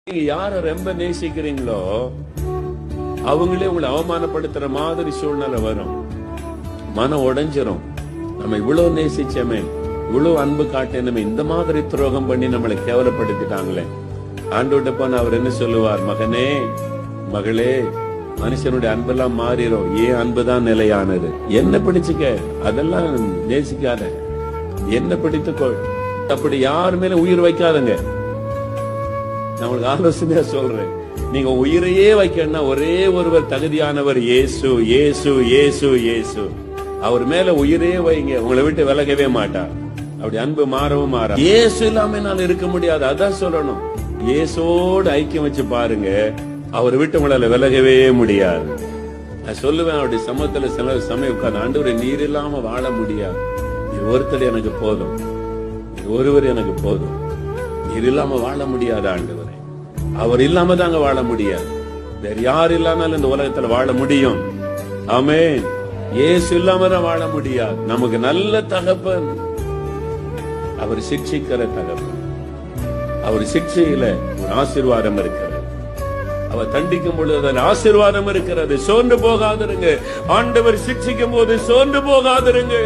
நீங்க யார ரொம்ப நேசிக்கிறீங்களோ அவங்களே உங்களை அவமானப்படுத்துற மாதிரி சூழ்நிலை வரும். மனம் உடைஞ்சிரும். நம்ம இவ்வளவு நேசிச்சமே, இவ்வளவு அன்பு காட்டினமே, இந்த மாதிரி துரோகம் பண்ணி நம்மளை கேவலப்படுத்திட்டாங்களே. ஆண்டவர்ட்ட போன அவர் என்ன சொல்லுவார்? மகனே, மகளே, மனுஷனுடைய அன்பெல்லாம் மாறிடும், ஏன் அன்புதான் நிலையானது. என்ன பிடிச்சுக்க, அதெல்லாம் நேசிக்காத, என்ன பிடித்துக்கொள். அப்படி யாரு மேல உயிர் வைக்காதங்க. நான் உங்களுக்கு ஆலோசனையா சொல்றேன், நீங்க உயிரையே வைக்கணும்னா ஒரே ஒருவர் தகுதியானவர், இயேசு, இயேசு, இயேசு, இயேசு. அவர் மேல உயிரே வைங்க, உங்களை விட்டு விலகவே மாட்டார். அப்படி அன்பு மாறவும் மாறா. இயேசு இல்லாம என்னால இருக்க முடியாது, அதான் சொல்லணும். இயேசோடு ஐக்கியம் வச்சு பாருங்க, அவரை விட்டு உங்களால விலகவே முடியாது. நான் சொல்லுவேன், அவருடைய சமூகத்துல சில சமயம் உட்கார்ந்து, ஆண்டவரே நீர் இல்லாம வாழ முடியாது, நீர் ஒருத்தர் எனக்கு போதும், நீர் ஒருவர் எனக்கு போதும், நீர் இல்லாம வாழ முடியாது ஆண்டவரே. அவர் இல்லாம தாங்க வாழ முடியாது. வேற யார் இல்லாமல் இந்த உலகத்துல வாழ முடியும்? ஆமென். இயேசு இல்லாம தான் வாழ முடியாது. நமக்கு நல்ல தகப்பன், அவர் சிக்ஷிக்கிற தகப்பன். அவர் சிக்ஷையில ஒரு ஆசீர்வாதம் இருக்கிறது, அவர் தண்டிக்கும் பொழுது அதில் ஆசீர்வாதம் இருக்கிறது. சோர்ந்து போகாதிருங்க. ஆண்டவர் சிக்ஷிக்கும் போது சோர்ந்து போகாதிருங்க.